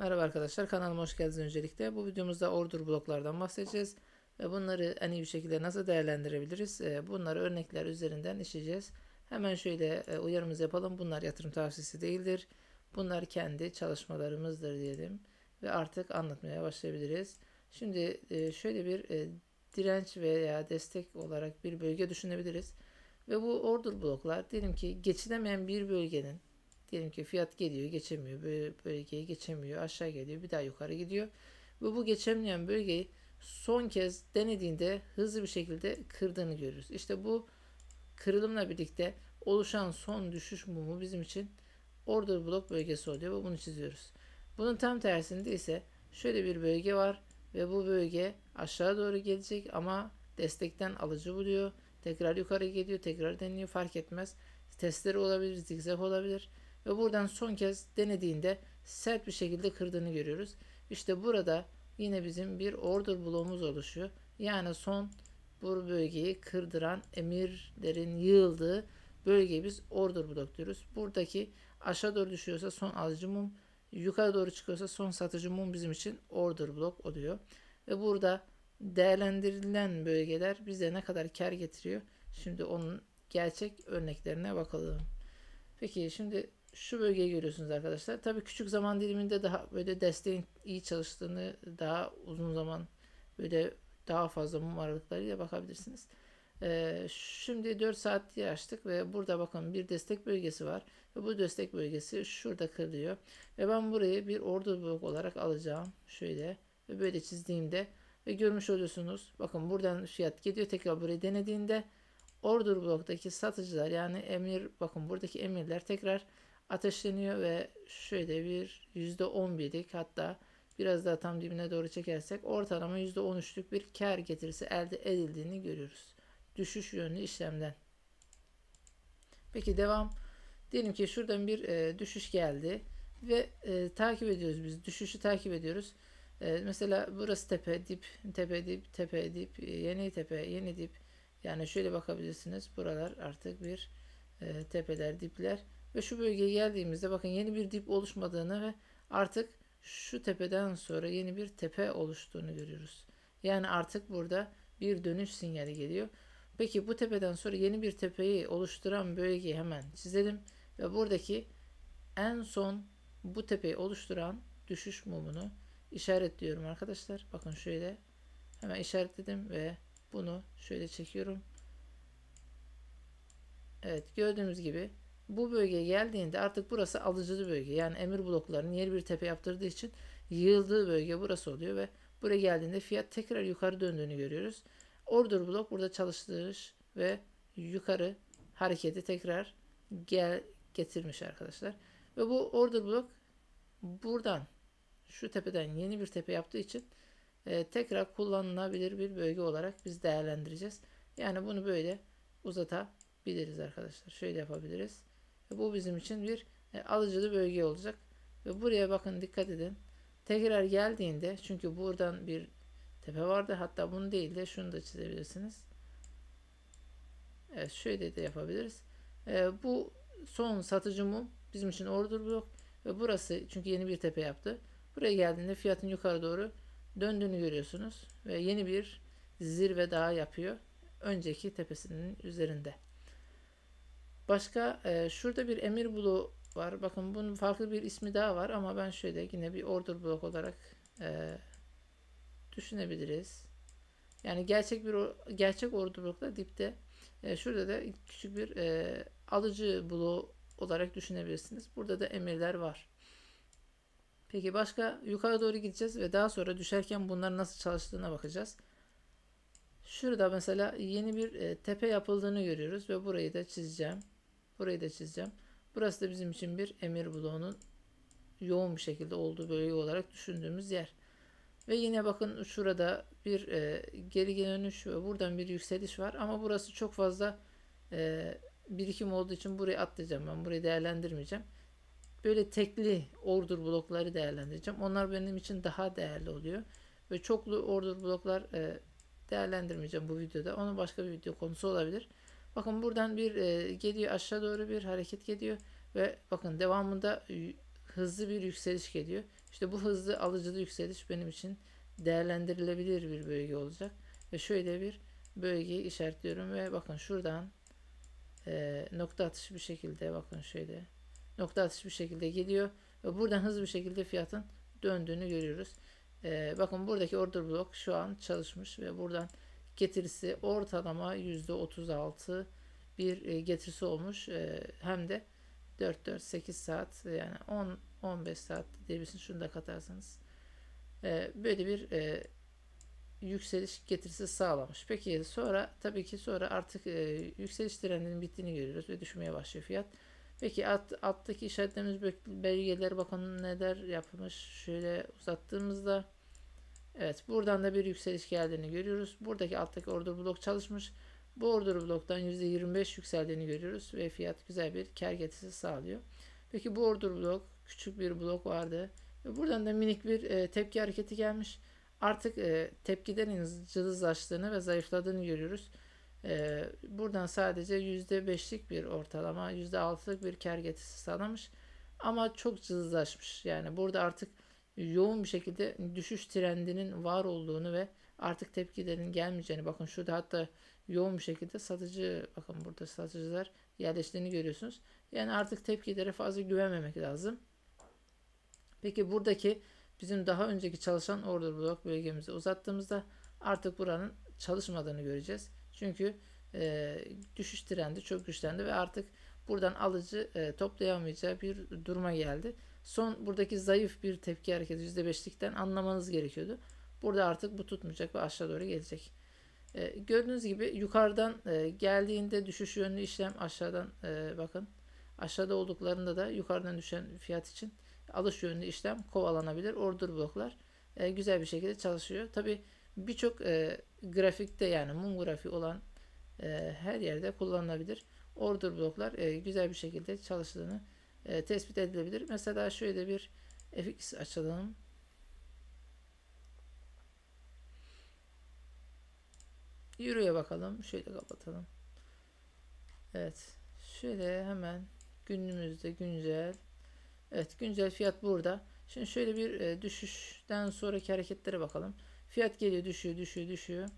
Merhaba arkadaşlar, kanalıma hoş geldiniz öncelikle. Bu videomuzda order bloklardan bahsedeceğiz ve bunları en iyi bir şekilde nasıl değerlendirebiliriz? Bunları örnekler üzerinden işleyeceğiz. Hemen şöyle uyarımızı yapalım. Bunlar yatırım tavsiyesi değildir. Bunlar kendi çalışmalarımızdır diyelim ve artık anlatmaya başlayabiliriz. Şimdi şöyle bir direnç veya destek olarak bir bölge düşünebiliriz. Ve bu order bloklar diyelim ki geçilemeyen bir bölgenin, diyelim ki fiyat geliyor, geçemiyor, bölgeyi geçemiyor, aşağı geliyor, bir daha yukarı gidiyor. Ve bu geçemeyen bölgeyi son kez denediğinde hızlı bir şekilde kırdığını görürüz. İşte bu kırılımla birlikte oluşan son düşüş mumu bizim için order blok bölgesi oluyor ve bunu çiziyoruz. Bunun tam tersinde ise şöyle bir bölge var ve bu bölge aşağı doğru gelecek ama destekten alıcı buluyor. Tekrar yukarı geliyor, tekrar deniyor, fark etmez. Testleri olabilir, zigzag olabilir ve buradan son kez denediğinde sert bir şekilde kırdığını görüyoruz. İşte burada yine bizim bir order bloğumuz oluşuyor. Yani son bu bölgeyi kırdıran emirlerin yığıldığı bölgeyi biz order blok diyoruz. Buradaki aşağı doğru düşüyorsa son alıcı mum, yukarı doğru çıkıyorsa son satıcı mum bizim için order blok oluyor. Ve burada değerlendirilen bölgeler bize ne kadar kar getiriyor? Şimdi onun gerçek örneklerine bakalım. Peki şimdi şu bölgeyi görüyorsunuz arkadaşlar. Tabii küçük zaman diliminde daha böyle desteğin iyi çalıştığını, daha uzun zaman böyle daha fazla mum aralıklarıyla bakabilirsiniz. Şimdi 4 saat açtık ve burada bakın bir destek bölgesi var. Ve bu destek bölgesi şurada kırılıyor. Ve ben burayı bir order blok olarak alacağım. Şöyle ve böyle çizdiğimde ve görmüş oluyorsunuz. Bakın buradan fiyat gidiyor. Tekrar burayı denediğinde order bloktaki satıcılar yani emir, bakın buradaki emirler tekrar ateşleniyor ve şöyle bir %11'lik, hatta biraz daha tam dibine doğru çekersek ortalama %13'lük bir kar getirisi elde edildiğini görüyoruz. Düşüş yönlü işlemden. Peki devam. Diyelim ki şuradan bir düşüş geldi ve takip ediyoruz biz. Düşüşü takip ediyoruz. Mesela burası tepe, dip, tepe, dip, tepe, dip, yeni tepe, yeni dip. Yani şöyle bakabilirsiniz. Buralar artık bir tepeler, dipler. Ve şu bölgeye geldiğimizde bakın yeni bir dip oluşmadığını ve artık şu tepeden sonra yeni bir tepe oluştuğunu görüyoruz. Yani artık burada bir dönüş sinyali geliyor. Peki bu tepeden sonra yeni bir tepeyi oluşturan bölgeyi hemen çizelim. Ve buradaki en son bu tepeyi oluşturan düşüş mumunu işaretliyorum arkadaşlar. Bakın şöyle hemen işaretledim ve bunu şöyle çekiyorum. Evet, gördüğümüz gibi bu bölgeye geldiğinde artık burası alıcılı bölge. Yani emir bloklarının yeni bir tepe yaptırdığı için yığıldığı bölge burası oluyor ve buraya geldiğinde fiyat tekrar yukarı döndüğünü görüyoruz. Order blok burada çalıştırmış ve yukarı hareketi tekrar getirmiş arkadaşlar. Ve bu order blok buradan şu tepeden yeni bir tepe yaptığı için tekrar kullanılabilir bir bölge olarak biz değerlendireceğiz. Yani bunu böyle uzatabiliriz arkadaşlar. Şöyle yapabiliriz. Bu bizim için bir alıcılı bölge olacak. Ve buraya bakın, dikkat edin. Tekrar geldiğinde, çünkü buradan bir tepe vardı. Hatta bunu değil de şunu da çizebilirsiniz. Evet, şöyle de yapabiliriz. Bu son satıcı mum bizim için order blok ve burası çünkü yeni bir tepe yaptı. Buraya geldiğinde fiyatın yukarı doğru döndüğünü görüyorsunuz ve yeni bir zirve daha yapıyor önceki tepesinin üzerinde. Başka şurada bir emir bloğu var. Bakın bunun farklı bir ismi daha var ama ben şöyle yine bir order blok olarak düşünebiliriz. Yani gerçek order blokta dipte. Şurada da küçük bir alıcı bloğu olarak düşünebilirsiniz. Burada da emirler var. Peki başka, yukarı doğru gideceğiz ve daha sonra düşerken bunların nasıl çalıştığına bakacağız. Şurada mesela yeni bir tepe yapıldığını görüyoruz ve burayı da çizeceğim. Burayı da çizeceğim. Burası da bizim için bir emir bloğunun yoğun bir şekilde olduğu bölge olarak düşündüğümüz yer. Ve yine bakın şurada bir geri dönüş ve buradan bir yükseliş var. Ama burası çok fazla birikim olduğu için burayı atlayacağım. Ben burayı değerlendirmeyeceğim. Böyle tekli order blokları değerlendireceğim. Onlar benim için daha değerli oluyor. Ve çoklu order bloklar değerlendirmeyeceğim bu videoda. Onun başka bir video konusu olabilir. Bakın buradan bir geliyor, aşağı doğru bir hareket geliyor. Ve bakın devamında hızlı bir yükseliş geliyor. İşte bu hızlı alıcılı yükseliş benim için değerlendirilebilir bir bölge olacak. Ve şöyle bir bölgeyi işaretliyorum ve bakın şuradan nokta atışı bir şekilde, bakın şöyle nokta atışı bir şekilde geliyor ve buradan hızlı bir şekilde fiyatın döndüğünü görüyoruz. Bakın buradaki order block şu an çalışmış ve buradan getirisi ortalama %36 bir getirisi olmuş. Hem de 4-8 saat, yani 10-15 saat diyebilirsiniz. Şunu da katarsanız. Böyle bir yükseliş getirisi sağlamış. Peki sonra, tabii ki sonra artık yükseliş trendinin bittiğini görüyoruz ve düşmeye başlıyor fiyat. Peki alttaki işaretlerimiz belgeler, bakın neler yapmış. Şöyle uzattığımızda evet, buradan da bir yükseliş geldiğini görüyoruz. Buradaki alttaki order blok çalışmış. Bu order bloktan %25 yükseldiğini görüyoruz ve fiyat güzel bir kar getirisi sağlıyor. Peki bu order blok, küçük bir blok vardı. Ve buradan da minik bir tepki hareketi gelmiş. Artık tepkilerin cılızlaştığını ve zayıfladığını görüyoruz. Buradan sadece %5'lik bir ortalama, %6'lık bir kar getirisi sağlamış. Ama çok cılızlaşmış. Yani burada artık yoğun bir şekilde düşüş trendinin var olduğunu ve artık tepkilerin gelmeyeceğini, bakın şurada hatta yoğun bir şekilde satıcı, bakın burada satıcılar yerleştiğini görüyorsunuz. Yani artık tepkilere fazla güvenmemek lazım. Peki buradaki bizim daha önceki çalışan order block bölgemizi uzattığımızda artık buranın çalışmadığını göreceğiz. Çünkü düşüş trendi çok güçlendi ve artık buradan alıcı toplayamayacağı bir duruma geldi. Son buradaki zayıf bir tepki hareketi %5'likten anlamanız gerekiyordu. Burada artık bu tutmayacak ve aşağı doğru gelecek. Gördüğünüz gibi yukarıdan geldiğinde düşüş yönlü işlem, aşağıdan bakın aşağıda olduklarında da yukarıdan düşen fiyat için alış yönlü işlem kovalanabilir. Order bloklar güzel bir şekilde çalışıyor. Tabi birçok grafikte, yani mum grafiği olan her yerde kullanılabilir. Order bloklar güzel bir şekilde çalıştığını tespit edilebilir. Mesela şöyle bir FX açalım. Euro'ya bakalım. Şöyle kapatalım. Evet. Şöyle hemen günümüzde güncel. Evet, güncel fiyat burada. Şimdi şöyle bir düşüşten sonraki hareketlere bakalım. Fiyat geliyor, düşüyor, düşüyor, düşüyor.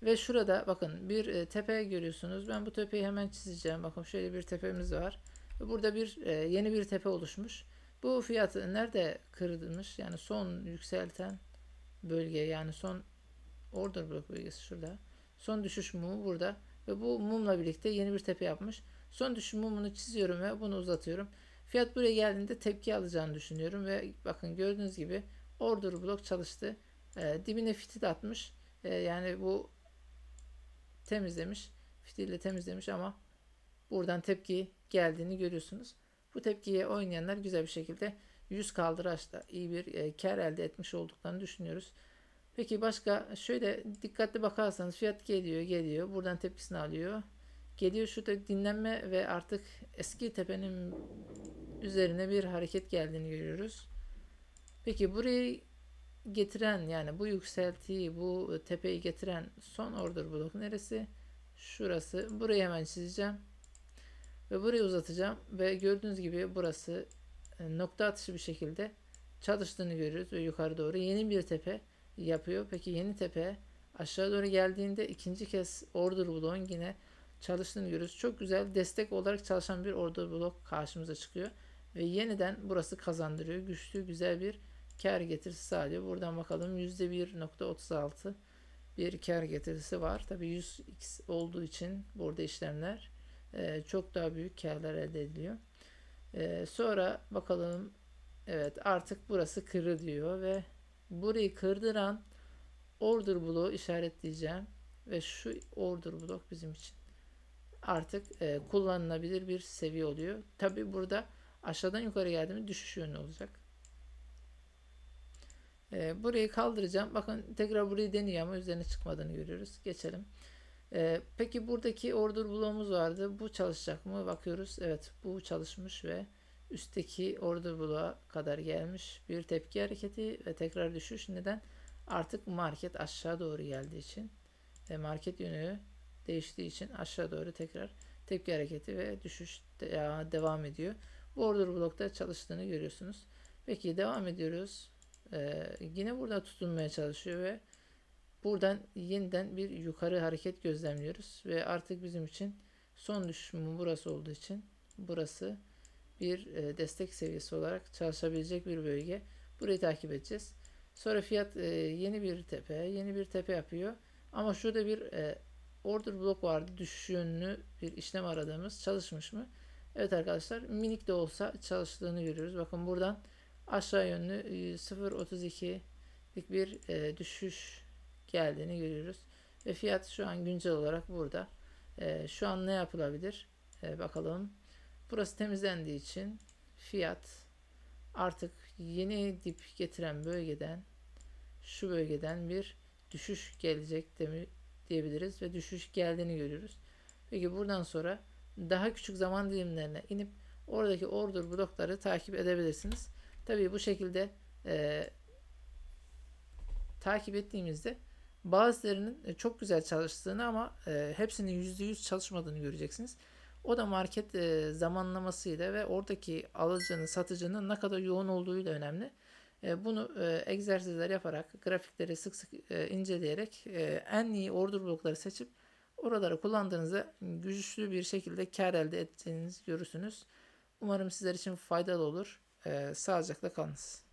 Ve şurada bakın bir tepe görüyorsunuz. Ben bu tepeyi hemen çizeceğim. Bakın şöyle bir tepemiz var. Ve burada bir yeni bir tepe oluşmuş. Bu fiyatı nerede kırılmış? Yani son yükselten bölge, yani son order block bölgesi şurada. Son düşüş mumu burada. Ve bu mumla birlikte yeni bir tepe yapmış. Son düşüş mumunu çiziyorum ve bunu uzatıyorum. Fiyat buraya geldiğinde tepki alacağını düşünüyorum ve bakın gördüğünüz gibi order block çalıştı. Dibine fitil atmış. Yani bu temizlemiş. Fitille temizlemiş ama buradan tepki geldiğini görüyorsunuz. Bu tepkiye oynayanlar güzel bir şekilde yüz kaldıraçla iyi bir kar elde etmiş olduklarını düşünüyoruz. Peki başka, şöyle dikkatli bakarsanız fiyat geliyor. Buradan tepkisini alıyor. Geliyor, şurada dinlenme ve artık eski tepenin üzerine bir hareket geldiğini görüyoruz. Peki burayı getiren, yani bu yükseltiyi, bu tepeyi getiren son order blok neresi? Şurası. Burayı hemen çizeceğim. Ve burayı uzatacağım. Ve gördüğünüz gibi burası nokta atışı bir şekilde çalıştığını görüyoruz. Ve yukarı doğru yeni bir tepe yapıyor. Peki yeni tepe aşağı doğru geldiğinde ikinci kez order bloğun yine çalıştığını görüyoruz. Çok güzel destek olarak çalışan bir order blok karşımıza çıkıyor. Ve yeniden burası kazandırıyor. Güçlü, güzel bir kar getirisi sağlıyor. Buradan bakalım, %1.36 bir kar getirisi var. Tabi 100x olduğu için burada işlemler çok daha büyük karlar elde ediliyor. Sonra bakalım, evet artık burası kırılıyor ve burayı kırdıran order bloğu işaretleyeceğim ve şu order blok bizim için artık kullanılabilir bir seviye oluyor. Tabi burada aşağıdan yukarı geldiğimde düşüş yönü olacak. Burayı kaldıracağım. Bakın tekrar burayı deniyor ama üzerine çıkmadığını görüyoruz. Geçelim. Peki buradaki order bloğumuz vardı. Bu çalışacak mı? Bakıyoruz. Evet, bu çalışmış ve üstteki order bloğa kadar gelmiş bir tepki hareketi ve tekrar düşüş. Neden? Artık market aşağı doğru geldiği için, market yönü değiştiği için aşağı doğru tekrar tepki hareketi ve düşüş devam ediyor. Bu order blokta çalıştığını görüyorsunuz. Peki devam ediyoruz. Yine burada tutunmaya çalışıyor ve buradan yeniden bir yukarı hareket gözlemliyoruz ve artık bizim için son düşüşümün burası olduğu için burası bir destek seviyesi olarak çalışabilecek bir bölge. Burayı takip edeceğiz. Sonra fiyat yeni bir tepe yapıyor. Ama şurada bir order blok vardı. Düşüş yönlü bir işlem aradığımız çalışmış mı? Evet arkadaşlar, minik de olsa çalıştığını görüyoruz. Bakın buradan aşağı yönlü 0.32'lik bir düşüş geldiğini görüyoruz. Ve fiyat şu an güncel olarak burada. Şu an ne yapılabilir? Bakalım. Burası temizlendiği için fiyat artık yeni dip getiren bölgeden, şu bölgeden bir düşüş gelecek diyebiliriz ve düşüş geldiğini görüyoruz. Peki buradan sonra daha küçük zaman dilimlerine inip oradaki order blokları takip edebilirsiniz. Tabii bu şekilde e, takip ettiğimizde bazılarının çok güzel çalıştığını ama hepsinin %100 çalışmadığını göreceksiniz. O da market zamanlamasıyla ve oradaki alıcının, satıcının ne kadar yoğun olduğuyla önemli. Bunu egzersizler yaparak, grafikleri sık sık inceleyerek en iyi order blokları seçip oraları kullandığınızda güçlü bir şekilde kar elde edeceğinizi görürsünüz. Umarım sizler için faydalı olur. Sağlıcakla kalınız.